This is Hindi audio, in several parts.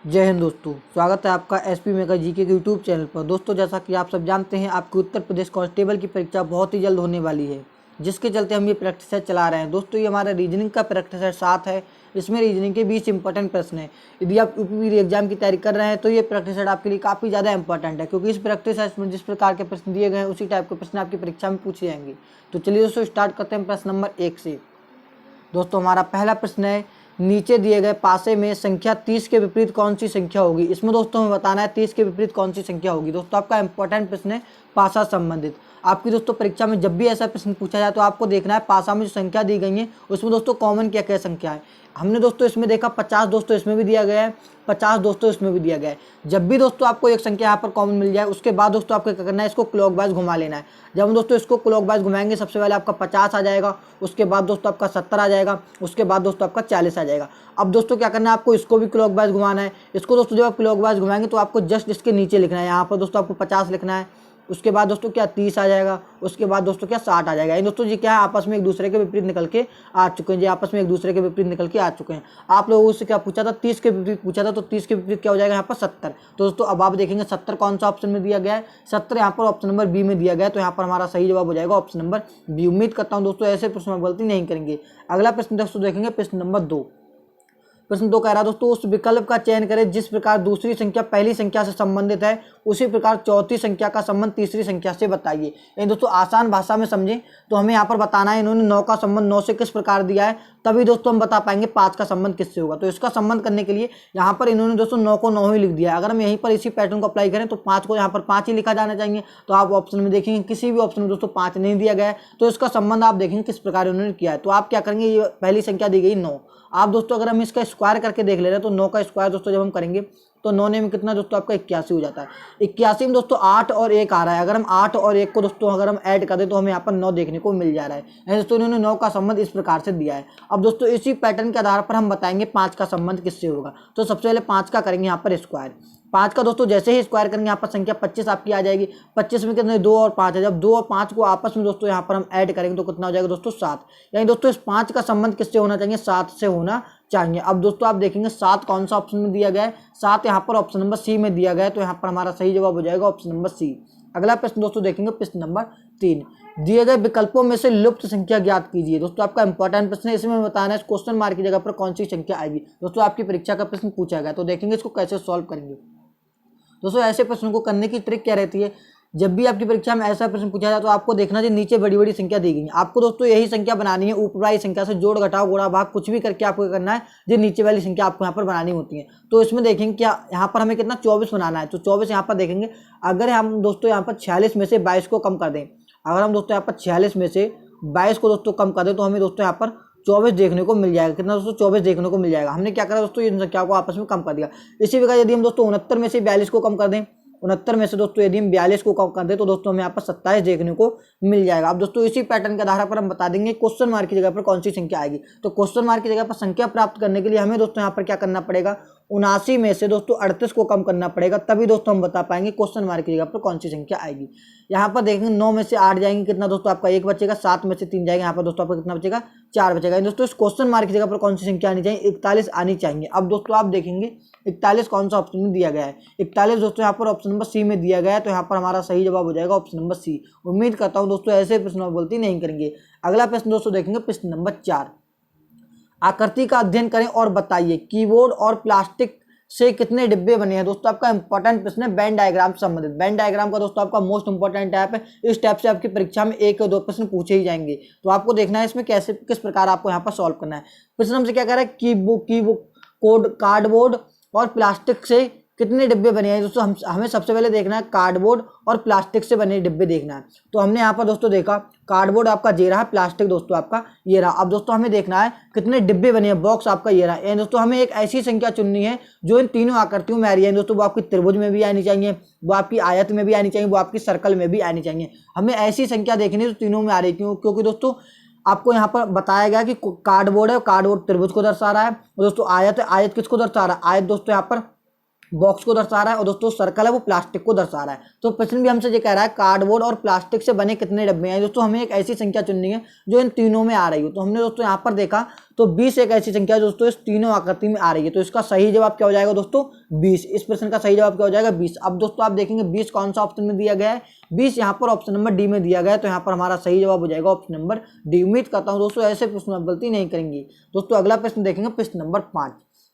जय हिंद दोस्तों, स्वागत है आपका एसपी मेगा जीके के यूट्यूब चैनल पर। दोस्तों, जैसा कि आप सब जानते हैं, आपकी उत्तर प्रदेश कांस्टेबल की परीक्षा बहुत ही जल्द होने वाली है, जिसके चलते हम ये प्रैक्टिस सेट चला रहे हैं। दोस्तों, ये हमारा रीजनिंग का प्रैक्टिस सेट 7 है। इसमें रीजनिंग के 20 इंपॉर्टेंट प्रश्न हैं। यदि आप यूपीपीडी एग्जाम की तैयारी कर रहे हैं तो ये प्रैक्टिस सेट आपके लिए काफ़ी ज़्यादा इंपॉर्टेंट है, क्योंकि इस प्रैक्टिस सेट में जिस प्रकार के प्रश्न दिए गए हैं उसी टाइप के प्रश्न आपकी परीक्षा में पूछे जाएंगे। तो चलिए दोस्तों, स्टार्ट करते हैं प्रश्न नंबर 1 से। दोस्तों, हमारा पहला प्रश्न है, नीचे दिए गए पासे में संख्या 30 के विपरीत कौन सी संख्या होगी। इसमें दोस्तों हमें बताना है 30 के विपरीत कौन सी संख्या होगी। दोस्तों, आपका इंपॉर्टेंट प्रश्न है पासा संबंधित। आपकी दोस्तों परीक्षा में जब भी ऐसा प्रश्न पूछा जाए तो आपको देखना है पासा में जो संख्या दी गई है उसमें दोस्तों कॉमन क्या क्या संख्या है। हमने दोस्तों इसमें देखा 50, दोस्तों इसमें भी दिया गया है 50, दोस्तों इसमें भी दिया गया है। जब भी दोस्तों आपको एक संख्या यहाँ पर कॉमन मिल जाए उसके बाद दोस्तों आपको क्या करना है, इसको क्लॉकवाइज घुमा लेना है। जब हम दोस्तों इसको क्लॉकवाइज घुमाएंगे, सबसे पहले आपका 50 आ जाएगा, उसके बाद दोस्तों आपका 70 आ जाएगा, उसके बाद दोस्तों आपका 40 आ जाएगा। अब दोस्तों क्या करना है, आपको इसको भी क्लॉकवाइज घुमाना है। इसको दोस्तों जब आप क्लॉकवाइज घुमाएंगे तो आपको जस्ट इसके नीचे लिखना है। यहाँ पर दोस्तों आपको 50 लिखना है, उसके बाद दोस्तों क्या 30 आ जाएगा, उसके बाद दोस्तों क्या 60 आ जाएगा। ये दोस्तों जी क्या है, आपस में एक दूसरे के विपरीत निकल के आ चुके हैं, जी आपस में एक दूसरे के विपरीत निकल के आ चुके हैं। आप लोगों से क्या पूछा था, 30 के विपरीत पूछा था, तो 30 के विपरीत क्या हो जाएगा यहाँ पर 70। तो दोस्तों अब आप देखेंगे 70 कौन सा ऑप्शन में दिया गया है, 70 यहाँ पर ऑप्शन नंबर बी में दिया गया है। तो यहाँ पर हमारा सही जवाब हो जाएगा ऑप्शन नंबर बी। उम्मीद करता हूँ दोस्तों ऐसे प्रश्न में गलती नहीं करेंगे। अगला प्रश्न दोस्तों देखेंगे प्रश्न नंबर 2। प्रश्न 2 कह रहा है दोस्तों, उस विकल्प का चयन करें जिस प्रकार दूसरी संख्या पहली संख्या से संबंधित है उसी प्रकार चौथी संख्या का संबंध तीसरी संख्या से बताइए। यानी दोस्तों आसान भाषा में समझें तो हमें यहाँ पर बताना है, इन्होंने 9 का संबंध 9 से किस प्रकार दिया है, तभी दोस्तों हम बता पाएंगे 5 का संबंध किससे होगा। तो इसका संबंध करने के लिए यहाँ पर इन्होंने दोस्तों 9 को 9 ही लिख दिया है। अगर हम यहीं पर इसी पैटर्न को अप्लाई करें तो 5 को यहाँ पर 5 ही लिखा जाना चाहिए। तो आप ऑप्शन में देखेंगे किसी भी ऑप्शन में दोस्तों 5 नहीं दिया गया है, तो इसका संबंध आप देखेंगे किस प्रकार इन्होंने किया है। तो आप क्या करेंगे, ये पहली संख्या दी गई 9। आप दोस्तों अगर हम इसका स्क्वायर करके देख ले रहे हैं तो 9 का स्क्वायर दोस्तों जब हम करेंगे तो 9 में कितना दोस्तों आपका 81 हो जाता है। 81 में दोस्तों 8 और 1 आ रहा है। अगर हम 8 और 1 को दोस्तों अगर हम ऐड कर दें तो हमें यहाँ पर 9 देखने को मिल जा रहा है। दोस्तों इन्होंने 9 का संबंध इस प्रकार से दिया है। अब दोस्तों इसी पैटर्न के आधार पर हम बताएंगे 5 का संबंध किससे होगा। तो सबसे पहले 5 का करेंगे यहाँ पर स्क्वायर। 5 का दोस्तों जैसे ही स्क्वायर करेंगे यहाँ पर संख्या 25 आपकी आ जाएगी। 25 में कितने 2 और 5 है। जब 2 और 5 को आपस में दोस्तों यहाँ पर हम ऐड करेंगे तो कितना हो जाएगा दोस्तों 7। यानी दोस्तों इस 5 का संबंध किससे होना चाहिए, 7 से होना चाहिए। अब दोस्तों आप देखेंगे 7 कौन सा ऑप्शन में दिया गया है, 7 यहाँ पर ऑप्शन नंबर सी में दिया गया है। तो यहाँ पर हमारा सही जवाब हो जाएगा ऑप्शन नंबर सी। अगला प्रश्न दोस्तों देखेंगे प्रश्न नंबर 3। दिए गए विकल्पों में से लुप्त संख्या ज्ञात कीजिए। दोस्तों आपका इंपॉर्टेंट प्रश्न है, इसमें बताना है क्वेश्चन मार्क की जगह पर कौन सी संख्या आएगी। दोस्तों आपकी परीक्षा का प्रश्न पूछा गया, तो देखेंगे इसको कैसे सॉल्व करेंगे। दोस्तों ऐसे प्रश्न को करने की ट्रिक क्या रहती है, जब भी आपकी परीक्षा में ऐसा प्रश्न पूछा जाए तो आपको देखना चाहिए नीचे बड़ी बड़ी संख्या दी गई है। आपको दोस्तों यही संख्या बनानी है, ऊपर वाली संख्या से जोड़ घटाव गुणा भाग कुछ भी करके आपको करना है, जो नीचे वाली संख्या आपको यहाँ पर बनानी होती है। तो इसमें देखेंगे क्या यहाँ पर हमें कितना 24 बनाना है। तो 24 यहाँ पर देखेंगे, अगर हम दोस्तों यहाँ पर 46 में से 22 को कम कर दें, अगर हम दोस्तों यहाँ पर 46 में से 22 को दोस्तों कम कर दें तो हमें दोस्तों यहाँ पर 24 देखने को मिल जाएगा। कितना दोस्तों 24 देखने को मिल जाएगा। हमने क्या करा दोस्तों, इन संख्या को आपस में कम कर दिया। इसी प्रकार यदि हम दोस्तों 69 में से 42 को कम कर दें, 69 में से दोस्तों यदि हम 42 को कम कर दें तो दोस्तों हमें यहाँ पर 27 देखने को मिल जाएगा। अब दोस्तों इसी पैटर्न के आधार पर हम बता देंगे क्वेश्चन मार्क की जगह पर कौन सी संख्या आएगी। तो क्वेश्चन मार्क की जगह पर संख्या प्राप्त करने के लिए हमें दोस्तों यहाँ पर क्या करना पड़ेगा, 79 में से दोस्तों 38 को कम करना पड़ेगा, तभी दोस्तों हम बता पाएंगे क्वेश्चन मार्क की जगह पर कौन सी संख्या आएगी। यहाँ पर देखेंगे 9 में से 8 जाएंगे, कितना दोस्तों आपका 1 बचेगा। 7 में से 3 जाएंगे, यहाँ पर दोस्तों आपका कितना बचेगा 4 बचेगा। दोस्तों इस क्वेश्चन मार्क की जगह पर कौन सी संख्या आनी चाहिए, 41 आनी चाहिए। अब दोस्तों आप देखेंगे 41 कौन सा ऑप्शन में दिया गया है, 41 दोस्तों यहाँ पर ऑप्शन नंबर सी में दिया गया है। तो यहाँ पर हमारा सही जवाब हो जाएगा ऑप्शन नंबर सी। उम्मीद करता हूँ दोस्तों ऐसे प्रश्न में गलती नहीं करेंगे। अगला प्रश्न दोस्तों देखेंगे प्रश्न नंबर 4। आकृति का अध्ययन करें और बताइए कीबोर्ड और प्लास्टिक से कितने डिब्बे बने हैं। दोस्तों आपका इंपॉर्टेंट प्रश्न है बैंड डायग्राम से संबंधित। बैंड डायग्राम का दोस्तों आपका मोस्ट इंपॉर्टेंट टाइप है। इस टाइप से आपकी परीक्षा में 1 या 2 प्रश्न पूछे ही जाएंगे। तो आपको देखना है इसमें कैसे किस प्रकार आपको यहाँ पर सॉल्व करना है। प्रश्न हमसे क्या कह रहा है, कीबोर्ड कार्डबोर्ड और प्लास्टिक से कितने डिब्बे बने हैं। दोस्तों हमें सबसे पहले देखना है कार्डबोर्ड और प्लास्टिक से बने डिब्बे देखना है। तो हमने यहाँ पर दोस्तों देखा कार्डबोर्ड आपका ये रहा, प्लास्टिक दोस्तों आपका ये रहा। अब दोस्तों हमें देखना है कितने डिब्बे बने हैं, बॉक्स आपका ये रहा। दोस्तों हमें एक ऐसी संख्या चुननी है जो इन तीनों आकृतियों में आ रही है। दोस्तों वो आपकी त्रिभुज में भी आनी चाहिए, वो आपकी आयत में भी आनी चाहिए, वो आपकी सर्कल में भी आनी चाहिए। हमें ऐसी संख्या देखनी है जो तीनों में आ रही है, क्योंकि दोस्तों आपको यहाँ पर बताया गया कि कार्डबोर्ड है, कार्डबोर्ड त्रिभुज को दर्शा रहा है। दोस्तों आयत है, आयत किसको दर्शा रहा है, आयत दोस्तों यहाँ पर बॉक्स को दर्शा रहा है और दोस्तों सर्कल है वो प्लास्टिक को दर्शा रहा है। तो प्रश्न भी हमसे ये कह रहा है कार्डबोर्ड और प्लास्टिक से बने कितने डब्बे हैं। दोस्तों हमें एक ऐसी संख्या चुननी है जो इन तीनों में आ रही हो। तो हमने दोस्तों यहाँ पर देखा तो 20 एक ऐसी संख्या दोस्तों इस तीनों आकृति में आ रही है। तो इसका सही जवाब क्या हो जाएगा दोस्तों 20। इस प्रश्न का सही जवाब क्या हो जाएगा 20। अब दोस्तों आप देखेंगे 20 कौन सा ऑप्शन में दिया गया है, 20 यहाँ पर ऑप्शन नंबर डी में दिया गया है। तो यहाँ पर हमारा सही जवाब हो जाएगा ऑप्शन नंबर डी। उम्मीद करता हूँ दोस्तों ऐसे प्रश्न आप गलती नहीं करेंगे। दोस्तों अगला प्रश्न देखेंगे प्रश्न नंबर 5।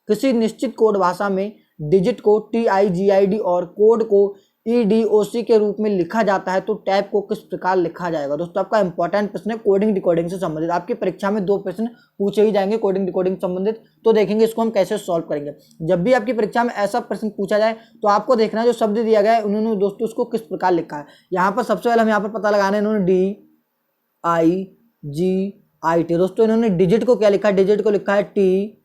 किसी निश्चित कोड भाषा में डिजिट को TIGID और कोड को EDOC के रूप में लिखा जाता है तो टैब को किस प्रकार लिखा जाएगा। दोस्तों आपका इंपॉर्टेंट प्रश्न है कोडिंग डिकोडिंग से संबंधित। आपकी परीक्षा में 2 प्रश्न पूछे ही जाएंगे कोडिंग डिकोडिंग संबंधित। तो देखेंगे इसको हम कैसे सॉल्व करेंगे। जब भी आपकी परीक्षा में ऐसा प्रश्न पूछा जाए तो आपको देखना है जो शब्द दिया गया है उन्होंने दोस्तों उसको किस प्रकार लिखा है। यहाँ पर सबसे पहले हम यहाँ पर पता लगाना है इन्होंने DIGIT। दोस्तों इन्होंने डिजिट को क्या लिखा है, डिजिट को लिखा है TIGID।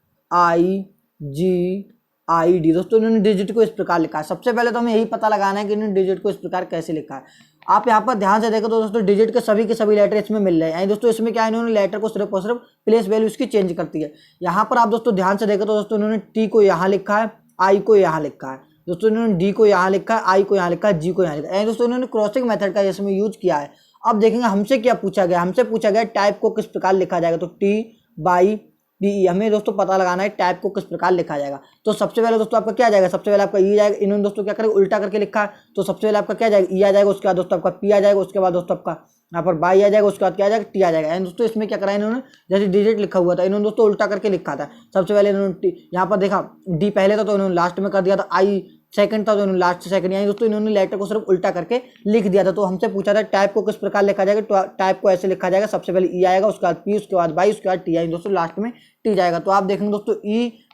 दोस्तों इन्होंने डिजिट को इस प्रकार लिखा है। सबसे पहले तो हमें यही पता लगाना है कि इन्होंने डिजिट को इस प्रकार कैसे लिखा है। आप यहाँ पर ध्यान से देखो तो दोस्तों डिजिट के सभी लेटर इसमें मिल रहे हैं। दोस्तों इसमें क्या है इन्होंने लेटर को सिर्फ और सिर्फ प्लेस वैल्यू इसकी चेंज करती है। यहाँ पर आप दोस्तों ध्यान से देखो तो दोस्तों इन्होंने टी को यहाँ लिखा है, आई को यहाँ लिखा है। दोस्तों इन्होंने डी को यहाँ लिखा है, आई को यहाँ लिखा है, जी को यहाँ लिखा है। दोस्तों इन्होंने क्रॉसिंग मेथड का इसमें यूज किया है। अब देखेंगे हमसे क्या पूछा गया, हमसे पूछा गया टाइप को किस प्रकार लिखा जाएगा। तो TBE हमें दोस्तों पता लगाना है टाइप को किस प्रकार लिखा जाएगा। तो सबसे पहले दोस्तों आपका क्या आ जाएगा, सबसे पहले आपका ई जाएगा। इन्होंने दोस्तों क्या करेगा उल्टा करके लिखा है। तो सबसे पहले आपका क्या जाएगा ई आ जाएगा, उसके बाद दोस्तों आपका पी आ जाएगा, उसके बाद दोस्तों आपका यहाँ पर बाई आ जाएगा, उसके बाद क्या आ जाएगा टी आ जाएगा। दोस्तों इसमें क्या करा इन्होंने जैसे डिजिट लिखा हुआ था इन्होंने दोस्तों उल्टा करके लिखा था। सबसे पहले इन्होंने यहाँ पर देखा डी पहले था तो इन्होंने लास्ट में कर दिया था, आई सेकंड था तो इन्होंने लास्ट सेकंड, यानी दोस्तों इन्होंने लेटर को सिर्फ उल्टा करके लिख दिया था। तो हमसे पूछा था टाइप को किस प्रकार लिखा जाएगा। तो टाइप को ऐसे लिखा जाएगा, सबसे पहले ई आएगा, उसके बाद पी, उसके बाद बाई, उसके बाद टी, यानी दोस्तों लास्ट में टी जाएगा। तो आप देखेंगे दोस्तों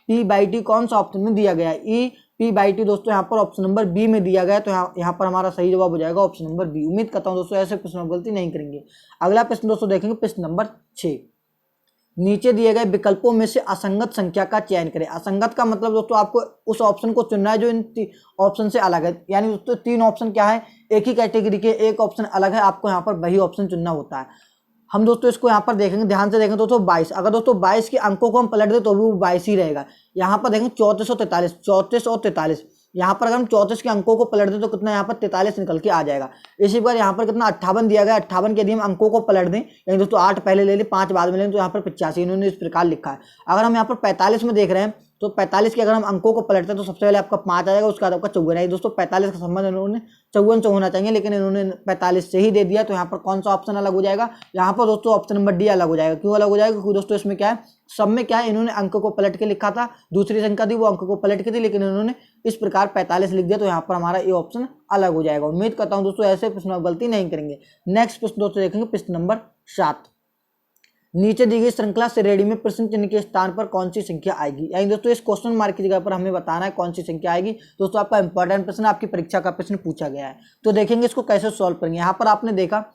EP/T कौन सा ऑप्शन में दिया गया है, EP/T दोस्तों यहाँ पर ऑप्शन नंबर बी में दिया गया है। तो यहाँ पर हमारा सही जवाब हो जाएगा ऑप्शन नंबर बी। उम्मीद करता हूँ दोस्तों ऐसे प्रश्न आप गलती नहीं करेंगे। अगला प्रश्न दोस्तों देखेंगे प्रश्न नंबर 6। नीचे दिए गए विकल्पों में से असंगत संख्या का चयन करें। असंगत का मतलब दोस्तों आपको उस ऑप्शन को चुनना है जो इन ऑप्शन से अलग है। यानी दोस्तों 3 ऑप्शन क्या है, एक ही कैटेगरी के, एक ऑप्शन अलग है, आपको यहाँ पर वही ऑप्शन चुनना होता है। हम दोस्तों इसको यहाँ पर देखेंगे, ध्यान से देखेंगे दोस्तों 22। अगर दोस्तों 22 के अंकों को हम पलट दें तो भी वो 22 ही रहेगा। यहाँ पर देखेंगे 34 और 43, 34 और 43। यहाँ पर अगर हम 34 के अंकों को पलट दें तो कितना यहाँ पर 43 निकल के आ जाएगा। इसी प्रकार यहाँ पर कितना 58 दिया गया, 58 के यदि हम अंकों को पलट दें, यानी दोस्तों 8 पहले ले लें 5 बाद में लें, तो यहाँ पर 85 इन्होंने इस प्रकार लिखा है। अगर हम यहाँ पर 45 में देख रहे हैं तो 45 के अगर हम अंकों को पलटते हैं तो सबसे पहले आपका 5 आ जाएगा, उसके बाद आपका 54 है। दोस्तों 45 का संबंध इन्होंने 54 से होना चाहिए, लेकिन इन्होंने 45 से ही दे दिया। तो यहाँ पर कौन सा ऑप्शन अलग हो जाएगा, यहाँ पर दोस्तों ऑप्शन नंबर डी अलग हो जाएगा। क्यों अलग हो जाएगा, क्योंकि दोस्तों इसमें क्या है, सब में क्या है, इन्होंने अंक को पलट के लिखा था, दूसरी संख्या थी वो अंक को पलट के थी, लेकिन इन्होंने इस प्रकार 45 लिख दिया। तो यहाँ पर हमारा ये ऑप्शन अलग हो जाएगा। उम्मीद करता हूँ दोस्तों ऐसे प्रश्न आप गलती नहीं करेंगे। नेक्स्ट प्रश्न दोस्तों देखेंगे प्रश्न नंबर 7। नीचे दी गई श्रृंखला श्रेणी में प्रश्न चिन्ह के स्थान पर कौन सी संख्या आएगी। यानी दोस्तों इस क्वेश्चन मार्क की जगह पर हमें बताना है कौन सी संख्या आएगी। दोस्तों आपका इंपॉर्टेंट प्रश्न, आपकी परीक्षा का प्रश्न पूछा गया है। तो देखेंगे इसको कैसे सॉल्व करेंगे। यहाँ पर आपने देखा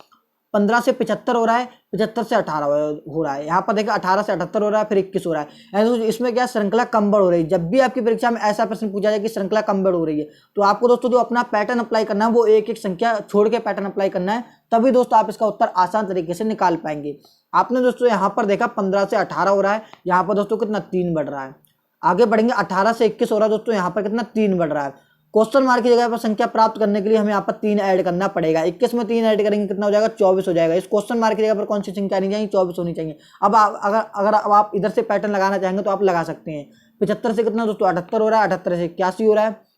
15 से 75 हो रहा है, 75 से 18 हो रहा है। यहाँ पर देखा 18 से 78 हो रहा है, फिर 21 हो रहा है। यानी इसमें क्या श्रृंखला कम बढ़ हो रही है। जब भी आपकी परीक्षा में ऐसा प्रश्न पूछा जाए कि श्रृंखला कम बढ़ हो रही है तो आपको दोस्तों जो अपना पैटर्न अप्लाई करना है वो एक एक संख्या छोड़ के पैटर्न अप्लाई करना है, तभी दोस्तों आप इसका उत्तर आसान तरीके से निकाल पाएंगे। आपने दोस्तों यहाँ पर देखा 15 से 18 हो रहा है, यहाँ पर दोस्तों कितना 3 बढ़ रहा है। आगे बढ़ेंगे 18 से 21 हो रहा है दोस्तों, यहाँ पर कितना 3 बढ़ रहा है। क्वेश्चन मार्क की जगह पर संख्या प्राप्त करने के लिए हमें यहाँ पर 3 ऐड करना पड़ेगा। 21 में 3 ऐड करेंगे कितना हो जाएगा, 24 हो जाएगा। इस क्वेश्चन मार्क की जगह पर कौन सी संख्या आनी चाहिए, 24 होनी चाहिए। अब अगर आप इधर से पैटर्न लगाना चाहेंगे तो आप लगा सकते हैं। 75 से कितना दोस्तों 78 हो रहा है, 78 से 81 हो रहा है,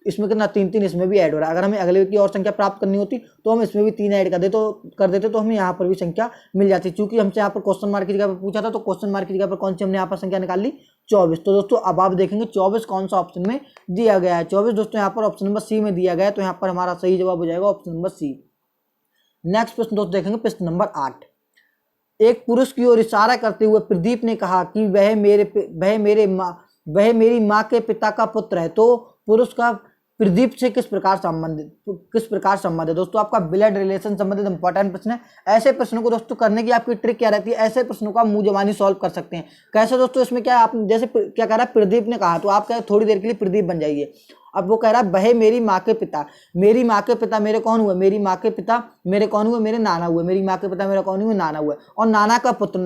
इसमें कितना 3 इसमें भी ऐड हो रहा है। अगर हमें अगले की और संख्या प्राप्त करनी होती तो हम इसमें भी 3 ऐड कर देते तो हमें यहाँ पर भी संख्या मिल जाती। चूंकि हमसे यहाँ पर क्वेश्चन मार्क की जगह पर पूछा था तो क्वेश्चन मार्क की जगह पर कौन सी हमने यहाँ पर संख्या निकाल ली, 24। तो दोस्तों अब आप देखेंगे 24 कौन सा ऑप्शन में दिया गया है। 24 दोस्तों यहाँ पर ऑप्शन नंबर सी में दिया गया है। तो यहाँ पर हमारा सही जवाब हो जाएगा ऑप्शन नंबर सी। नेक्स्ट प्रश्न दोस्तों देखेंगे प्रश्न नंबर 8। एक पुरुष की ओर इशारा करते हुए प्रदीप ने कहा कि वह मेरी माँ के पिता का पुत्र है। तो पुरुष का प्रदीप से किस प्रकार संबंध है। दोस्तों आपका ब्लड रिलेशन संबंधित इंपॉर्टेंट प्रश्न है। ऐसे प्रश्नों को दोस्तों करने की आपकी ट्रिक क्या रहती है, ऐसे प्रश्नों को आप मुंह जबानी सॉल्व कर सकते हैं। कैसे दोस्तों, इसमें क्या आप जैसे क्या कह रहा है प्रदीप ने कहा तो आप क्या थोड़ी देर के लिए प्रदीप बन जाइए। अब वो कह रहा है वह मेरी माँ के पिता। मेरी माँ के पिता मेरे कौन हुए? मेरी माँ के पिता मेरे कौन हुए? मेरे नाना हुए। मेरी माँ के पिता मेरा कौन हुए? नाना हुआ। और नाना का पुत्र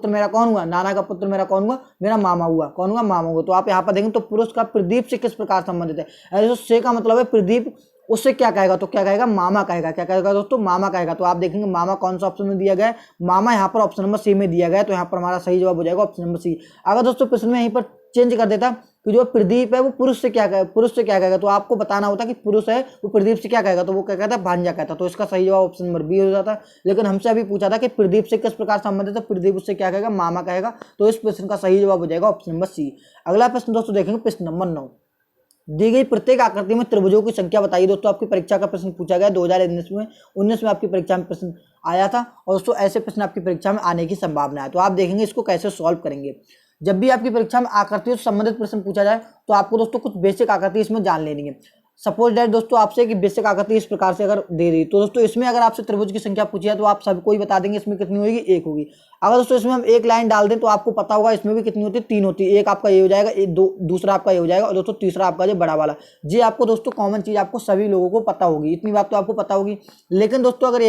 मेरा कौन हुआ? नाना का पुत्र मेरा कौन हुआ? मेरा मामा हुआ। कौन हुआ? मामा हुआ। तो आप यहाँ पर देखेंगे तो पुरुष का प्रदीप से किस प्रकार संबंधित है? ऐसे से का मतलब है प्रदीप, उससे क्या कहेगा? तो क्या कहेगा? मामा कहेगा। क्या कहेगा दोस्तों? मामा कहेगा। तो आप देखेंगे मामा कौन सा ऑप्शन में दिया गया है? मामा यहाँ पर ऑप्शन नंबर सी में दिया गया है। तो यहाँ पर हमारा सही जवाब हो जाएगा ऑप्शन नंबर सी। अगर दोस्तों प्रश्न में यहीं पर चेंज कर देता कि जो प्रदीप है वो पुरुष से क्या कहेगा, पुरुष से क्या कहेगा, तो आपको बताना होता कि पुरुष है वो प्रदीप से क्या कहेगा, तो वो क्या कहता है? भांजा कहता। तो इसका सही जवाब ऑप्शन नंबर बी हो जाता। लेकिन हमसे अभी पूछा था कि प्रदीप से किस प्रकार संबंधित है, प्रदीप उससे क्या कहेगा? मामा कहेगा। तो इस प्रश्न का सही जवाब हो जाएगा ऑप्शन नंबर सी। अगला प्रश्न दोस्तों देखेंगे प्रश्न नंबर 9। दी गई प्रत्येक आकृति में त्रिभुजों की संख्या बताइए। दोस्तों आपकी परीक्षा का प्रश्न पूछा गया 2019 में आपकी परीक्षा में प्रश्न आया था, और दोस्तों ऐसे प्रश्न आपकी परीक्षा में आने की संभावना है। तो आप देखेंगे इसको कैसे सॉल्व करेंगे। जब भी आपकी परीक्षा में आकृतियों से संबंधित प्रश्न पूछा जाए तो आपको दोस्तों कुछ बेसिक आकृति इसमें जान लेनी है। सपोज दैट दोस्तों आपसे कि बेसिक आकृति इस प्रकार से अगर दे रही, तो दोस्तों इसमें अगर आपसे त्रिभुज की संख्या पूछी है तो आप सबको ही बता देंगे इसमें कितनी होगी? एक होगी। अगर दोस्तों इसमें हम एक लाइन डाल दें तो आपको पता होगा इसमें भी कितनी होती है? तीन होती है। एक आपका ये हो जाएगा, एक दूसरा आपका ये हो जाएगा, और दोस्तों तीसरा आपका जो बड़ा वाला। ये आपको दोस्तों कॉमन चीज आपको सभी लोगों को पता होगी, इतनी बात तो आपको पता होगी। लेकिन दोस्तों अगर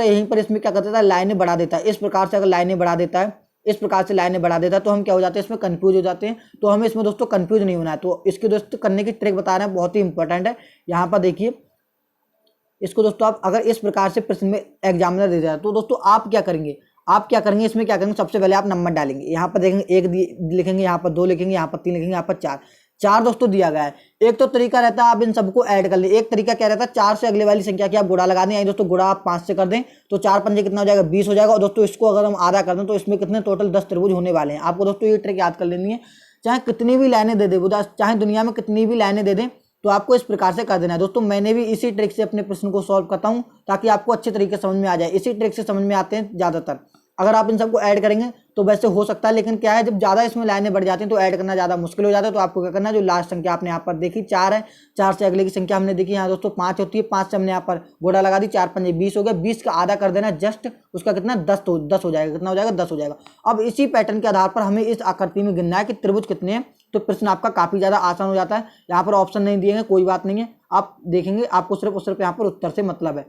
यहीं पर इसमें क्या कर देता है? लाइनें बढ़ा देता है। इस प्रकार से अगर लाइनें बढ़ा देता है, इस प्रकार से लाइनें बढ़ा देता है, तो हम क्या हो जाते हैं? इसमें कंफ्यूज हो जाते हैं। तो हमें इसमें दोस्तों कंफ्यूज नहीं होना है। तो इसके दोस्तों करने की ट्रिक बता रहे हैं, बहुत ही इंपॉर्टेंट है। यहाँ पर देखिए, इसको दोस्तों आप अगर इस प्रकार से प्रश्न में एग्जामिनर दे जाए तो दोस्तों आप क्या करेंगे? इसमें क्या करेंगे? सबसे पहले आप नंबर डालेंगे। यहाँ पर देखेंगे एक लिखेंगे, यहाँ पर 2 लिखेंगे, यहाँ पर 3 लिखेंगे, यहाँ पर 4 4 दोस्तों दिया गया है। एक तो तरीका रहता है आप इन सबको ऐड कर ले। एक तरीका क्या रहता है? 4 से अगले वाली संख्या की आप गुणा लगा दें। यानी दोस्तों गुणा आप 5 से कर दें तो 4 पंजे कितना हो जाएगा? 20 हो जाएगा। और दोस्तों इसको अगर हम आधा कर दें तो इसमें कितने टोटल 10 त्रिभुज होने वाले हैं। आपको दोस्तों ये ट्रिक याद कर लेनी है। चाहे कितनी भी लाइनें दे दे, चाहे दुनिया में कितनी भी लाइनें दे दें, तो आपको इस प्रकार से कर देना है। दोस्तों मैंने भी इसी ट्रिक से अपने प्रश्न को सॉल्व करता हूं ताकि आपको अच्छे तरीके से समझ में आ जाए। इसी ट्रिक से समझ में आते हैं ज़्यादातर। अगर आप इन सबको ऐड करेंगे तो वैसे हो सकता है, लेकिन क्या है जब ज़्यादा इसमें लाइनें बढ़ जाती हैं तो ऐड करना ज़्यादा मुश्किल हो जाता है। तो आपको क्या करना है? जो लास्ट संख्या आपने यहाँ पर देखी 4 है, 4 से अगले की संख्या हमने देखी यहाँ दोस्तों 5 होती है। 5 से हमने यहाँ पर गुणा लगा दी, 4 पंजे 20 हो गया। 20 का आधा कर देना, जस्ट उसका कितना? 10 हो जाएगा। कितना हो जाएगा? 10 हो जाएगा। अब इसी पैटर्न के आधार पर हमें इस आकृति में गिनना है कि त्रिभुज कितने हैं। तो प्रश्न आपका काफी ज्यादा आसान हो जाता है। यहाँ पर ऑप्शन नहीं दिए हैं, कोई बात नहीं है। आप देखेंगे आपको सिर्फ और सिर्फ यहाँ पर उत्तर से मतलब है।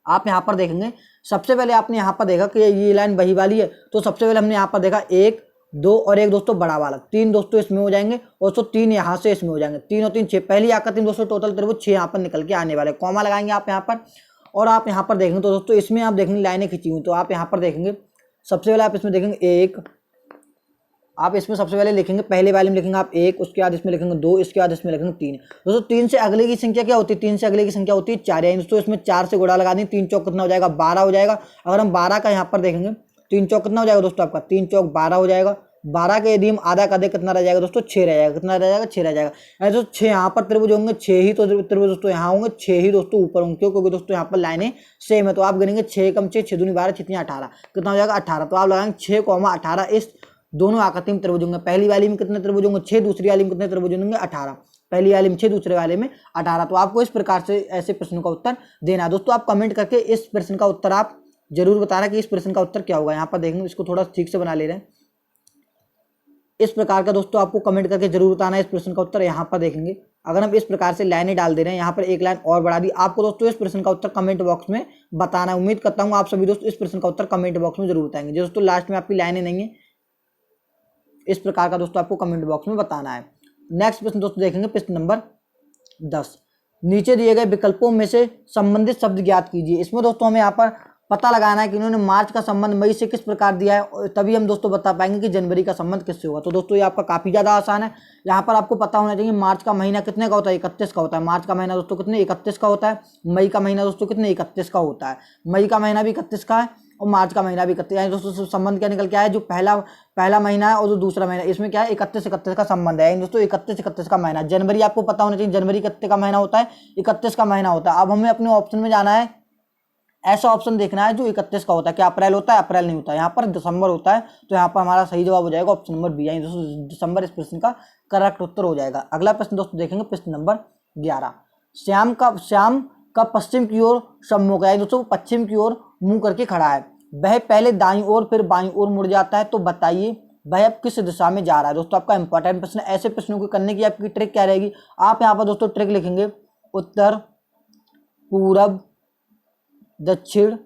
आप यहाँ पर देखेंगे सबसे पहले आपने यहाँ पर देखा कि ये लाइन वही वाली है। तो सबसे पहले हमने यहाँ पर देखा 1 2 और एक दोस्तों बड़ा वाला 3 दोस्तों इसमें हो जाएंगे, और दोस्तों 3 यहाँ से इसमें हो जाएंगे। 3 और 3 6, पहली आकृति दोस्तों टोटल त्रिभुज 6 यहाँ पर निकल के आने वाले। कॉमा लगाएंगे आप यहाँ पर, और आप यहाँ पर देखेंगे तो दोस्तों इसमें आप देखेंगे लाइनें खींची हुई। तो आप यहाँ पर देखेंगे सबसे पहले आप इसमें देखेंगे 1, आप इसमें सबसे पहले लिखेंगे, पहले वाले में लिखेंगे आप 1, उसके बाद इसमें लिखेंगे 2, इसके बाद इसमें लिखेंगे 3। दोस्तों 3 से अगले की संख्या क्या होती है? 3 से अगले की संख्या होती है 4। यानी दोस्तों इसमें 4 से गुणा लगा दें, 3 चौक कितना हो जाएगा? 12 हो जाएगा। अगर हम 12 का यहाँ पर देखेंगे 3 चौक कितना हो जाएगा दोस्तों? आपका 3 चौक 12 हो जाएगा। 12 का यदि हम आधा कर दे कितना रह जाएगा दोस्तों? 6 रह जाएगा। कितना रह जाएगा? 6 रह जाएगा। यानी दोस्तों 6 यहाँ पर त्रिभुज होंगे, 6 ही तो त्रिभुज दोस्तों यहाँ होंगे, 6 ही दोस्तों ऊपर होंगे, क्योंकि दोस्तों यहाँ पर लाइनें सेम है। तो आप गिनेंगे 6 कम 6, 6 दूनी 12, 6 18, कितना हो जाएगा? 18। तो आप लगाएंगे 6, 18 इस दोनों आकृति में त्रिभुज होंगे। पहली वाली में कितने त्रिभुज होंगे? 6, दूसरी वाली में कितने त्रिभुज होंगे? 18। पहली वाली में 6, दूसरे वाले में 18। तो आपको इस प्रकार से ऐसे प्रश्न का उत्तर देना है। दोस्तों आप कमेंट करके इस प्रश्न का उत्तर आप जरूर बताना कि इस प्रश्न का उत्तर क्या होगा। यहाँ पर देखेंगे, इसको थोड़ा ठीक से बना ले रहे हैं। इस प्रकार का दोस्तों आपको कमेंट करके जरूर बताना है इस प्रश्न का उत्तर। यहाँ पर देखेंगे अगर हम इस प्रकार से लाइनें डाल दे रहे हैं, यहाँ पर एक लाइन और बढ़ा दी, आपको दोस्तों इस प्रश्न का उत्तर कमेंट बॉक्स में बताना है। उम्मीद करता हूँ आप सभी दोस्त इस प्रश्न का उत्तर कमेंट बॉक्स में जरूर बताएंगे। दोस्तों लास्ट में आपकी लाइनें नहीं है, इस प्रकार का दोस्तों आपको कमेंट बॉक्स में बताना है। नेक्स्ट प्रश्न दोस्तों देखेंगे प्रश्न नंबर 10। नीचे दिए गए विकल्पों में से संबंधित शब्द ज्ञात कीजिए। इसमें दोस्तों हमें यहाँ पर पता लगाना है कि इन्होंने मार्च का संबंध मई से किस प्रकार दिया है, और तभी हम दोस्तों बता पाएंगे कि जनवरी का संबंध किससे होगा। तो दोस्तों ये आपका काफी ज्यादा आसान है। यहाँ पर आपको पता होना चाहिए मार्च का महीना कितने का होता है? 31 का होता है। मार्च का महीना दोस्तों कितने? 31 का होता है। मई का महीना दोस्तों कितने? 31 का होता है। मई का महीना भी 31 का है और मार्च का महीना भी 31। यानी दोस्तों संबंध क्या निकल के आया है? जो पहला महीना है और जो दूसरा महीना, इसमें क्या है? 31 का संबंध है। दोस्तों 31 का महीना। जनवरी आपको पता होना चाहिए, जनवरी कितने का महीना होता है? 31 का महीना होता है। अब हमें अपने ऑप्शन में जाना है, ऐसा ऑप्शन देखना है जो 31 का होता है। क्या अप्रैल होता है? अप्रैल नहीं होता है। यहाँ पर दिसंबर होता है। तो यहाँ पर हमारा सही जवाब हो जाएगा ऑप्शन नंबर बी। यानी दोस्तों दिसंबर इस प्रश्न का करेक्ट उत्तर हो जाएगा। अगला प्रश्न दोस्तों देखेंगे प्रश्न नंबर 11। श्याम का पश्चिम की ओर सम्मुख है। दोस्तों पश्चिम की ओर मुंह करके खड़ा है। वह पहले दाईं ओर फिर बाईं ओर मुड़ जाता है। तो बताइए वह अब किस दिशा में जा रहा है। दोस्तों आपका इंपॉर्टेंट प्रश्न। ऐसे प्रश्नों को करने की आपकी ट्रिक क्या रहेगी, आप यहाँ पर दोस्तों ट्रिक लिखेंगे उत्तर, पूरब, दक्षिण,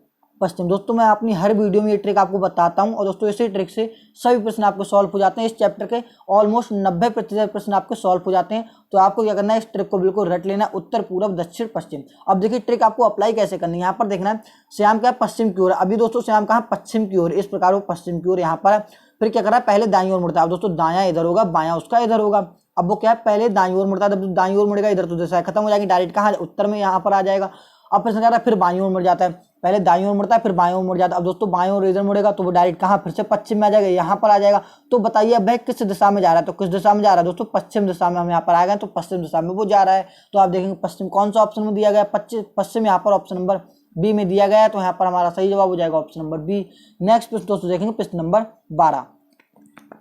पश्चिम। दोस्तों मैं अपनी हर वीडियो में ये ट्रिक आपको बताता हूं और दोस्तों इसी ट्रिक से सभी प्रश्न आपको सॉल्व हो जाते हैं। इस चैप्टर के ऑलमोस्ट 90% प्रश्न आपके सॉल्व हो जाते हैं। तो आपको क्या करना है, इस ट्रिक को बिल्कुल रट लेना, उत्तर, पूरब, दक्षिण, पश्चिम। अब देखिए ट्रिक आपको अप्लाई कैसे करनी है। यहाँ पर देखना है श्याम क्या है, पश्चिम की ओर। अभी दोस्तों श्याम कहाँ, पश्चिम की ओर। इस प्रकार वो पश्चिम की ओर यहाँ पर है। फिर क्या कर रहा है, पहले दाईं ओर मुड़ता है। अब दोस्तों दायां इधर होगा, बायां उसका इधर होगा। अब वो क्या है, पहले दाईं ओर मुड़ता है। जब दाईं ओर मुड़ेगा इधर तो दिशा खत्म हो जाएगी, डायरेक्ट कहाँ, उत्तर में यहाँ पर आ जाएगा। अब प्रश्न कह रहा है फिर बाईं ओर मुड़ जाता है, पहले दाईं ओर मुड़ता है फिर बाईं ओर मुड़ जाता है। अब दोस्तों बाईं ओर इधर मुड़ेगा तो वो डायरेक्ट कहाँ, फिर से पश्चिम में आ जाएगा, यहाँ पर आ जाएगा। तो बताइए अब किस दिशा में जा रहा है, तो किस दिशा में जा रहा है दोस्तों, पश्चिम दिशा में। हम यहाँ पर आ गए तो पश्चिम दिशा में वो जा रहा है। तो आप देखेंगे पश्चिम कौन सा ऑप्शन में दिया गया, पश्चिम यहाँ पर ऑप्शन नंबर बी में दिया गया है। तो यहाँ पर हमारा सही जवाब हो जाएगा ऑप्शन नंबर बी। नेक्स्ट प्रश्न दोस्तों देखेंगे प्रश्न नंबर 12।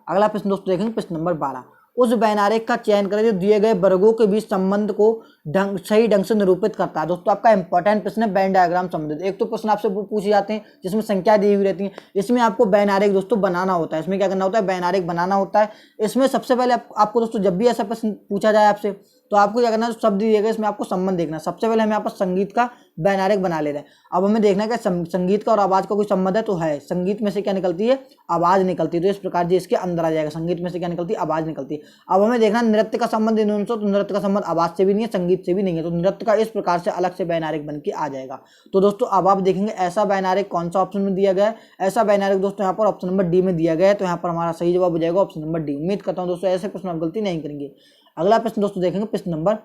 अगला प्रश्न दोस्तों देखेंगे प्रश्न नंबर 12। उस बैनारेख का चयन करें जो दिए गए वर्गों के बीच संबंध को सही ढंग से निरूपित करता है। दोस्तों आपका इंपॉर्टेंट प्रश्न है वेन डायग्राम संबंधित। एक तो प्रश्न आपसे पूछे जाते हैं जिसमें संख्या दी हुई रहती है, इसमें आपको बैनारेख दोस्तों बनाना होता है। इसमें क्या करना होता है, बैनारेख बनाना होता है। इसमें सबसे पहले आपको दोस्तों जब भी ऐसा प्रश्न पूछा जाए आपसे तो आपको क्या करना है, शब्द दिए गए इसमें आपको संबंध देखना। सबसे पहले हम यहाँ पर संगीत का बैनारेख बना ले रहे हैं। अब हमें देखना है कि संगीत का और आवाज का कोई संबंध है, तो है। संगीत में से क्या निकलती है, आवाज निकलती है। तो इस प्रकार जी इसके अंदर आ जाएगा, संगीत में से क्या निकलती है, आवाज निकलती है। अब हमें देखना नृत्य का संबंध इन दोनों से, तो नृत्य का संबंध आवाज से भी नहीं है, संगीत से भी नहीं है। तो नृत्य का इस प्रकार से अलग से बैनारेख बन के आ जाएगा। तो दोस्तों अब आप देखेंगे ऐसा बैनारेख कौन सा ऑप्शन में दिया गया है, ऐसा बैनारेख दोस्तों यहाँ पर ऑप्शन नंबर डी में दिया गया है। तो यहाँ पर हमारा सही जवाब हो जाएगा ऑप्शन नंबर डी। उम्मीद करता हूँ दोस्तों ऐसे प्रश्न आप गलती नहीं करेंगे। अगला प्रश्न दोस्तों देखेंगे प्रश्न नंबर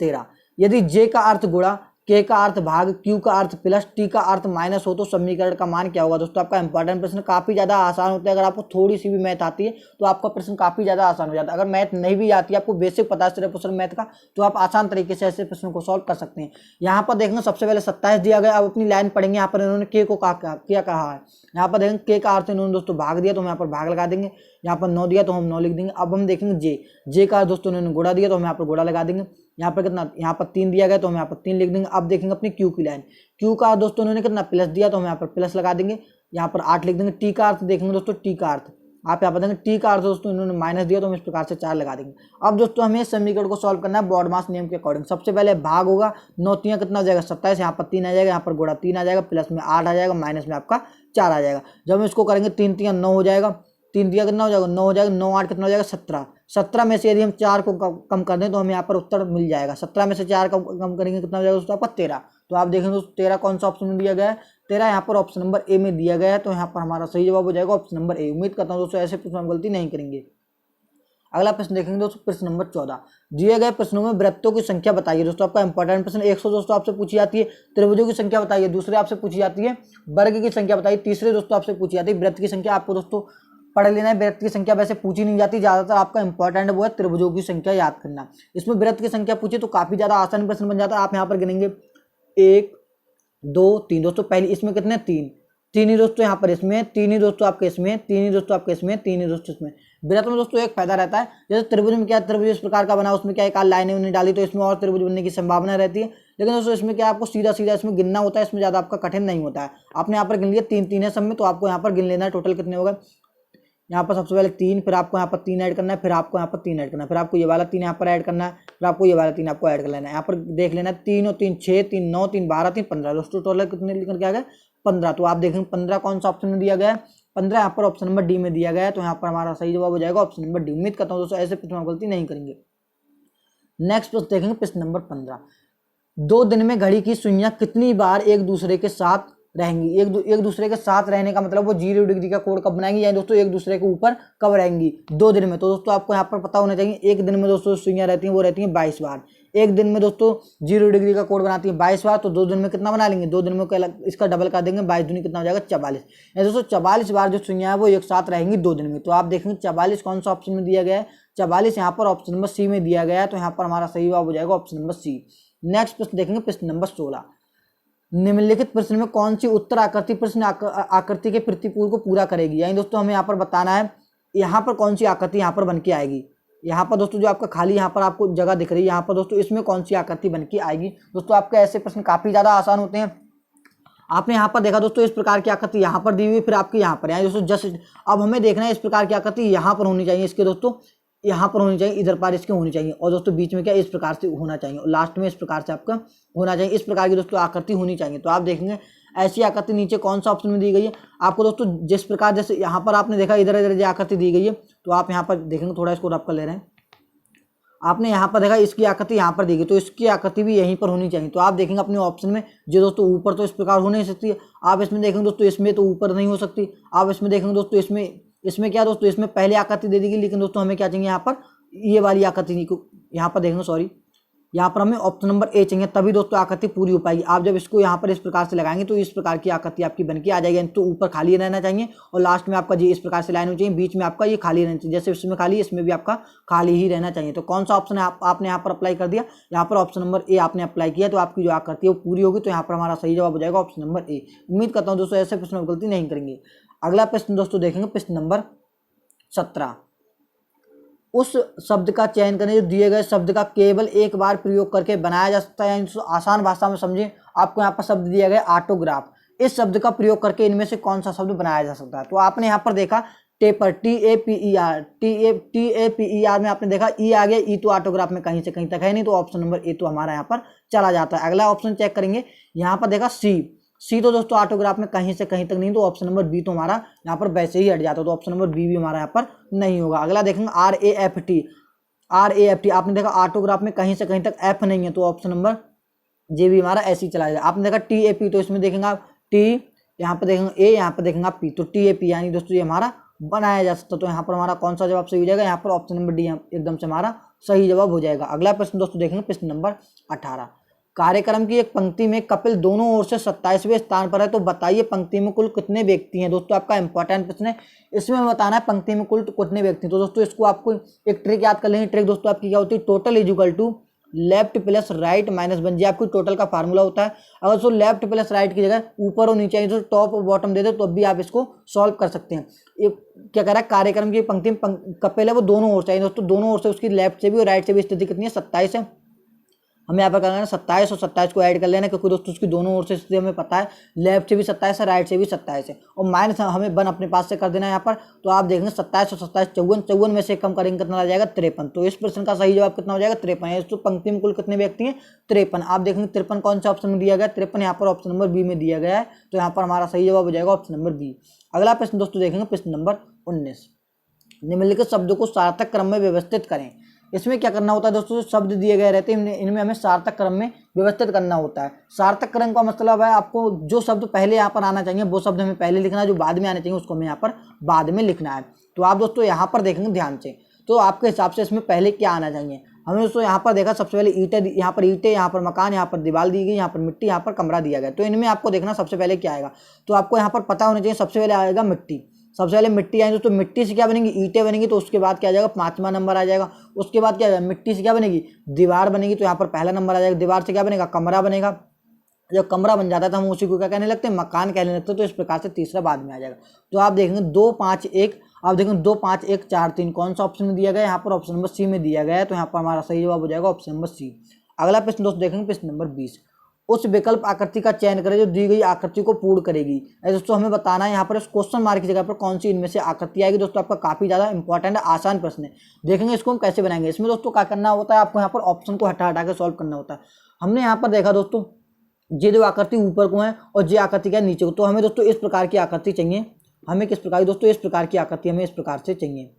13। यदि जे का अर्थ गुणा, के का अर्थ भाग, क्यू का अर्थ प्लस, टी का अर्थ माइनस हो तो समीकरण का मान क्या होगा। दोस्तों आपका इंपॉर्टेंट प्रश्न, काफी ज्यादा आसान होता है। अगर आपको थोड़ी सी भी मैथ आती है तो आपका प्रश्न काफी ज्यादा आसान हो जाता है। अगर मैथ नहीं भी आती है, आपको बेसिक पता है प्रश्न मैथ का, तो आप आसान तरीके से ऐसे प्रश्नों को सॉल्व कर सकते हैं। यहाँ पर देखेंगे सबसे पहले 27 दिया गया। अब अपनी लाइन पढ़ेंगे। यहाँ पर इन्होंने के को क्या कहा है, यहाँ पर देखेंगे के का अर्थ इन्होंने दोस्तों भाग दिया तो हम यहाँ पर भाग लगा देंगे। यहाँ पर 9 दिया तो हम 9 लिख देंगे। अब हम देखेंगे जे का दोस्तों इन्होंने गुणा दिया तो हम यहाँ पर गुणा लगा देंगे। यहाँ पर कितना, यहाँ पर 3 दिया गया तो हम यहाँ पर 3 लिख देंगे। अब देखेंगे अपनी क्यू की लाइन, क्यू का दोस्तों उन्होंने कितना प्लस दिया तो हम यहाँ पर प्लस लगा देंगे। यहाँ पर 8 लिख देंगे। टी का अर्थ देखेंगे दोस्तों, टी का अर्थ आप यहाँ पर देखेंगे, टी का अर्थ दोस्तों इन्होंने माइनस दिया तो हम इस प्रकार से 4 लगा देंगे। अब दोस्तों हमें समीकरण को सॉल्व करना है बॉडमास नियम के अकॉर्डिंग। सबसे पहले भाग होगा, 9 3 कितना हो जाएगा 27, यहाँ पर 3 आ जाएगा, यहाँ पर गुणा 3 आ जाएगा, प्लस में 8 आ जाएगा, माइनस में आपका 4 आ जाएगा। जब हम इसको करेंगे 3 3 9 हो जाएगा, 3 दिया कितना हो जाएगा 9 हो जाएगा, 9 8 कितना हो जाएगा 17। 17 में से यदि हम 4 को कम कर दें तो हमें यहाँ पर उत्तर मिल जाएगा। 17 में से 4 कम करेंगे कितना हो जाएगा दोस्तों आपका 13। तो आप देखेंगे दोस्तों 13 कौन सा ऑप्शन में दिया गया है, 13 यहाँ पर ऑप्शन नंबर ए में दिया गया है। तो यहाँ पर हमारा सही जवाब हो जाएगा ऑप्शन नंबर ए। उम्मीद करता हूँ दोस्तों ऐसे प्रश्न हम गलती नहीं करेंगे। अगला प्रश्न देखेंगे दोस्तों प्रश्न नंबर 14। दिए गए प्रश्नों में वृत्तों की संख्या बताइए। दोस्तों आपका इंपॉर्टेंट प्रश्न 100 दोस्तों आपसे पूछी जाती है। त्रिभुजों की संख्या बताइए, दूसरे आपसे पूछी जाती है वर्ग की संख्या बताइए, तीसरे दोस्तों आपसे पूछी जाती है वृत्त की संख्या। आपको दोस्तों पढ़ लेना है, वृत्त की संख्या वैसे पूछी नहीं जाती, ज्यादातर आपका इंपॉर्टेंट वो है त्रिभुजों की संख्या याद करना। इसमें वृत्त की संख्या पूछी तो काफी ज्यादा आसान प्रश्न बन जाता है। आप यहाँ पर गिनेंगे 1 2 3 दोस्तों, पहले इसमें कितने 3 ही दोस्तों, यहाँ पर इसमें 3 ही दोस्तों आपके इसमें, 3 ही दोस्तों आपके इसमें, 3 ही दोस्तों इसमें। वृत्त में दोस्तों एक फायदा रहता है, जैसे त्रिभुज में क्या, त्रिभुज इस प्रकार का बना उसमें क्या एक लाइनें उन्हें डाली तो इसमें और त्रिभुज बनने की संभावना रहती है। लेकिन दोस्तों इसमें क्या आपको सीधा सीधा इसमें गिनना होता है, इसमें ज्यादा आपका कठिन नहीं होता है। आपने यहाँ पर गिन लिया 3 है सब में, तो आपको यहाँ पर गिन लेना है टोटल कितने होगा। यहाँ पर सबसे पहले 3, फिर आपको यहाँ पर 3 ऐड करना है, फिर आपको यहाँ पर 3 ऐड करना है, फिर आपको ये वाला 3 यहाँ पर ऐड करना है, फिर आपको ये वाला 3 आपको ऐड कर लेना है। यहाँ पर देख लेना है 3 और 3 6, 3 9, 3 12, 3 15 दोस्तों टोटल कितने लिखकर क्या गया 15। तो आप देखेंगे 15 कौन सा ऑप्शन में दिया गया है, 15 यहाँ पर ऑप्शन नंबर डी में दिया गया है। तो यहाँ पर हमारा सही जवाब हो जाएगा ऑप्शन नंबर डी। उम्मीद करता हूँ दोस्तों ऐसे प्रश्न गलती नहीं करेंगे। नेक्स्ट प्रश्न देखेंगे प्रश्न नंबर 15। 2 दिन में घड़ी की सुइयां कितनी बार एक दूसरे के साथ रहेंगी। एक दूसरे के साथ रहने का मतलब वो 0 डिग्री का कोण कब बनाएंगी, यानी दोस्तों एक दूसरे के ऊपर कब रहेंगी 2 दिन में। तो दोस्तों आपको यहाँ पर पता होना चाहिए, एक दिन में दोस्तों सुइयां रहती हैं वो रहती हैं 22 बार। एक दिन में दोस्तों 0 डिग्री का कोण बनाती है 22 बार, तो 2 दिन में कितना बना लेंगे, 2 दिन में इसका डबल कर देंगे, 22 दूनी कितना हो जाएगा 44। दोस्तों 44 बार जो सुइयां है वो एक साथ रहेंगी 2 दिन में। तो आप देखेंगे 44 कौन सा ऑप्शन में दिया गया है, 44 यहाँ पर ऑप्शन नंबर सी में दिया गया है। तो यहाँ पर हमारा सही जवाब हो जाएगा ऑप्शन नंबर सी। नेक्स्ट प्रश्न देखेंगे प्रश्न नंबर 16। निम्नलिखित प्रश्न में कौन सी उत्तर आकृति प्रश्न आकृति के प्रतिपूल को पूरा करेगी, यानी दोस्तों हमें यहाँ पर बताना है यहाँ पर कौन सी आकृति यहाँ पर बन के आएगी। यहाँ पर दोस्तों जो आपका खाली यहाँ पर आपको जगह दिख रही है, यहाँ पर दोस्तों इसमें कौन सी आकृति बन के आएगी। दोस्तों आपके ऐसे प्रश्न काफी ज्यादा आसान होते हैं। आपने यहाँ पर देखा दोस्तों इस प्रकार की आकृति यहाँ पर दी हुई, फिर आपकी यहाँ पर दोस्तों जस्ट अब हमें देखना है इस प्रकार की आकृति यहाँ पर होनी चाहिए, इसके दोस्तों यहाँ पर होनी चाहिए, इधर पर इसके होनी चाहिए, और दोस्तों बीच में क्या इस प्रकार से होना चाहिए, और लास्ट में इस प्रकार से आपका होना चाहिए। इस प्रकार की दोस्तों आकृति होनी चाहिए। तो आप देखेंगे ऐसी आकृति नीचे कौन सा ऑप्शन में दी गई है आपको दोस्तों, जिस प्रकार जैसे यहाँ पर आपने देखा इधर इधर जो आकृति दी गई है, तो आप यहाँ पर देखेंगे, थोड़ा इसको रब कर ले रहे हैं, आपने यहाँ पर देखा इसकी आकृति यहाँ पर दी गई, तो इसकी आकृति भी यहीं पर होनी चाहिए। तो आप देखेंगे अपने ऑप्शन में जो दोस्तों ऊपर तो इस प्रकार हो नहीं सकती है, आप इसमें देखेंगे दोस्तों इसमें तो ऊपर नहीं हो सकती, आप इसमें देखेंगे दोस्तों इसमें क्या दोस्तों इसमें पहले आकृति दे देगी, लेकिन दोस्तों हमें क्या चाहिए यहाँ पर ये वाली आकृति, यहाँ पर देखेंगे सॉरी, यहाँ पर हमें ऑप्शन नंबर ए चाहिए, तभी दोस्तों आकृति पूरी हो पाएगी। आप जब इसको यहाँ पर इस प्रकार से लगाएंगे तो इस प्रकार की आकृति आपकी बन के आ जाएगी। तो ऊपर खाली रहना चाहिए और लास्ट में आपका जी इस प्रकार से लाइन होनी चाहिए, बीच में आपका ये खाली रहना चाहिए, जैसे इसमें खाली इसमें भी आपका खाली ही रहना चाहिए। तो कौन सा ऑप्शन है आपने यहाँ पर अप्लाई कर दिया, यहाँ पर ऑप्शन नंबर ए आपने अप्लाई किया, तो आपकी जो आकृति है वो पूरी होगी। तो यहाँ पर हमारा सही जवाब हो जाएगा ऑप्शन नंबर ए। उम्मीद करता हूँ दोस्तों ऐसे प्रश्न में गलती नहीं करेंगे। अगला प्रश्न दोस्तों देखेंगे प्रश्न नंबर 17। उस शब्द का चयन करें जो दिए गए शब्द का केवल एक बार प्रयोग करके बनाया जा सकता है। आसान भाषा में समझें, आपको यहाँ पर शब्द दिया गया ऑटोग्राफ, इस शब्द का प्रयोग करके इनमें से कौन सा शब्द बनाया जा सकता है। तो आपने यहाँ पर देखा टेपर TAPER में आपने देखा ई आ गया, ई तो ऑटोग्राफ में कहीं से कहीं तक है नहीं, तो ऑप्शन नंबर ए तो हमारा यहाँ पर चला जाता है। अगला ऑप्शन चेक करेंगे, यहाँ पर देखा सी तो दोस्तों ऑटोग्राफ में कहीं से कहीं तक नहीं, तो ऑप्शन नंबर बी तो हमारा यहाँ पर वैसे ही हट जाता है, तो ऑप्शन नंबर बी भी हमारा यहाँ पर नहीं होगा। अगला देखेंगे RAFT आपने देखा ऑटोग्राफ में कहीं से कहीं तक एफ नहीं है, तो ऑप्शन नंबर जे भी हमारा ऐसे ही चला जाएगा। आपने देखा TAP, तो इसमें देखेंगे आप टी, यहाँ पर देखेंगे ए, यहाँ पर देखेंगे आप पी, तो TAP यानी दोस्तों ये हमारा बनाया जा सकता है। तो यहाँ पर हमारा कौन सा जवाब सही हो जाएगा, यहाँ पर ऑप्शन नंबर डी एकदम से हमारा सही जवाब हो जाएगा। अगला प्रश्न दोस्तों देखेंगे प्रश्न नंबर 18। कार्यक्रम की एक पंक्ति में कपिल दोनों ओर से 27वें स्थान पर है, तो बताइए पंक्ति में कुल कितने व्यक्ति हैं। दोस्तों आपका इंपॉर्टेंट प्रश्न है, इसमें बताना है पंक्ति में कुल कितने व्यक्ति हैं। तो दोस्तों इसको आपको एक ट्रिक याद कर लेंगे। ट्रिक दोस्तों आपकी क्या होती है, total is equal to left plus right minus 1, ये आपको टोटल का फार्मूला होता है। अगर उसको लेफ्ट प्लस राइट की जगह ऊपर और नीचे तो टॉप और बॉटम दे दो तो भी आप इसको सॉल्व कर सकते हैं। ये क्या कह रहा है, कार्यक्रम की पंक्ति में कपिल है वो दोनों ओर से, दोस्तों दोनों ओर से उसकी लेफ्ट से भी और राइट से भी स्थिति कितनी है, 27 है। हमें यहाँ पर करना है 27 और 27 को ऐड कर लेना, क्योंकि दोस्तों उसकी दोनों ओर से स्थिति हमें पता है, लेफ्ट से भी 27 है, राइट से भी 27 है, और माइनस हमें 1 अपने पास से कर देना है यहाँ पर। तो आप देखेंगे 27 और 27 54 में से कम करेंगे कितना आ जाएगा 53। तो इस प्रश्न का सही जवाब कितना हो जाएगा 53। तो पंक्ति में कुल कितने व्यक्ति हैं 53। आप देखेंगे 53 कौन सा ऑप्शन में दिया गया, 53 यहाँ पर ऑप्शन नंबर बी में दिया गया है, तो यहाँ पर हमारा सही जवाब हो जाएगा ऑप्शन नंबर बी। अगला प्रश्न दोस्तों देखेंगे प्रश्न नंबर 19। निम्नलिखित शब्दों को सार्थक क्रम में व्यवस्थित करें। इसमें क्या करना होता है दोस्तों, शब्द दिए गए रहते हैं, इनमें हमें सार्थक क्रम में व्यवस्थित करना होता है। सार्थक क्रम का मतलब है आपको जो शब्द पहले यहाँ पर आना चाहिए वो शब्द हमें पहले लिखना है, जो बाद में आना चाहिए उसको हमें यहाँ पर बाद में लिखना है। तो आप दोस्तों यहाँ पर देखेंगे ध्यान से, तो आपके हिसाब से इसमें पहले क्या आना चाहिए। हमने दोस्तों यहाँ पर देखा सबसे पहले ईंटें, यहाँ पर मकान, यहाँ पर दीवार दी गई, यहाँ पर मिट्टी, यहाँ पर कमरा दिया गया। तो इनमें आपको देखना सबसे पहले क्या आएगा, तो आपको यहाँ पर पता होना चाहिए सबसे पहले आएगा मिट्टी। सबसे पहले मिट्टी आएगी तो मिट्टी से क्या बनेगी, ईंटें बनेगी, तो उसके बाद क्या आ जाएगा 5वां नंबर आ जाएगा। उसके बाद क्या आएगा, मिट्टी से क्या बनेगी, दीवार बनेगी, तो यहाँ पर पहला नंबर आ जाएगा। दीवार से क्या बनेगा, कमरा बनेगा। जब कमरा बन जाता है तो हम उसी को क्या कहने लगते हैं, मकान कहने लगते हैं। तो इस प्रकार से तीसरा बाद में आ जाएगा। तो आप देखेंगे 2 5 1, आप देखेंगे 2 5 1 4 3 कौन सा ऑप्शन में दिया गया, यहाँ पर ऑप्शन नंबर सी में दिया गया है। तो यहाँ पर हमारा सही जवाब हो जाएगा ऑप्शन नंबर सी। अगला प्रश्न दोस्तों देखेंगे प्रश्न नंबर 20। उस विकल्प आकृति का चयन करें जो दी गई आकृति को पूर्ण करेगी। दोस्तों हमें बताना है यहाँ पर इस क्वेश्चन मार्क की जगह पर कौन सी इनमें से आकृति आएगी। दोस्तों आपका काफी ज्यादा इंपॉर्टेंट है, आसान प्रश्न है। देखेंगे इसको हम कैसे बनाएंगे। इसमें दोस्तों क्या करना होता है, आपको यहाँ पर ऑप्शन को हटा हटा के सॉल्व करना होता है। हमने यहाँ पर देखा दोस्तों ये जो आकृति ऊपर को है और ये आकृति क्या नीचे को, तो हमें दोस्तों इस प्रकार की आकृति चाहिए। हमें किस प्रकार की दोस्तों, इस प्रकार की आकृति हमें इस प्रकार से चाहिए,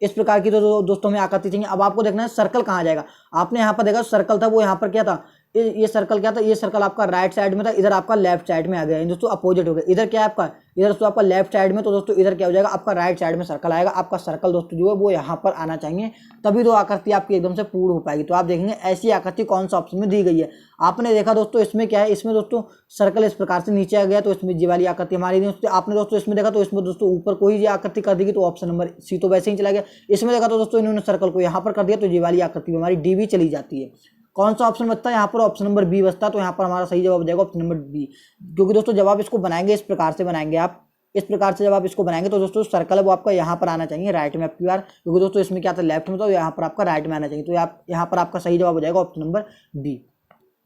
इस प्रकार की तो दोस्तों हमें आकृति चाहिए। अब आपको देखना है सर्कल कहाँ जाएगा। आपने यहाँ पर देखा सर्कल था वो यहाँ पर क्या था, ये सर्कल क्या था, ये सर्कल आपका राइट साइड में था, इधर आपका लेफ्ट साइड में आ गया दोस्तों, अपोजिट हो गया। इधर क्या है आपका, इधर दोस्तों आपका लेफ्ट साइड में, तो दोस्तों इधर क्या हो जाएगा आपका राइट साइड में सर्कल आएगा। आपका सर्कल दोस्तों जो है वो यहाँ पर आना चाहिए, तभी तो आकृति आपकी एकदम से पूर्ण हो पाएगी। तो आप देखेंगे ऐसी आकृति कौन सा ऑप्शन में दी गई है। आपने देखा दोस्तों इसमें क्या है, इसमें दोस्तों सर्कल इस प्रकार से नीचे आ गया, तो इसमें जी वाली आकृति हमारी नहीं। आपने दोस्तों इसमें देखा तो इसमें दोस्तों ऊपर कोई जी आकृति कर देगी, तो ऑप्शन नंबर सी तो वैसे ही चला गया। इसमें देखा तो दोस्तों इन्होंने सर्कल को यहाँ पर कर दिया, तो जी वाली आकृति हमारी डी भी चली जाती है। कौन सा ऑप्शन बचता है यहाँ पर, ऑप्शन नंबर बी बचता है। तो यहाँ पर हमारा सही जवाब हो जाएगा ऑप्शन नंबर बी, क्योंकि दोस्तों जब आप इसको बनाएंगे इस प्रकार से बनाएंगे, आप इस प्रकार से जब आप इसको बनाएंगे तो दोस्तों सर्कल है वो आपका यहाँ पर आना चाहिए राइट में आपकी बार, क्योंकि दोस्तों इसमें क्या था लेफ्ट में, तो यहाँ पर आपका राइट में आना चाहिए। तो यहाँ पर आपका सही जवाब हो जाएगा ऑप्शन नंबर बी।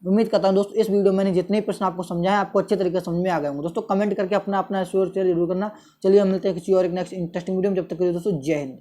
उम्मीद करता हूँ दोस्तों इस वीडियो में मैंने जितने प्रश्न आपको समझाए आपको अच्छे तरीके से समझ में आ गए होंगे। दोस्तों कमेंट करके अपना श्योर शेयर जरूर करना। चलिए हम मिलते हैं किसी और एक नेक्स्ट इंटरेस्टिंग वीडियो में, जब तक के लिए दोस्तों जय हिंद।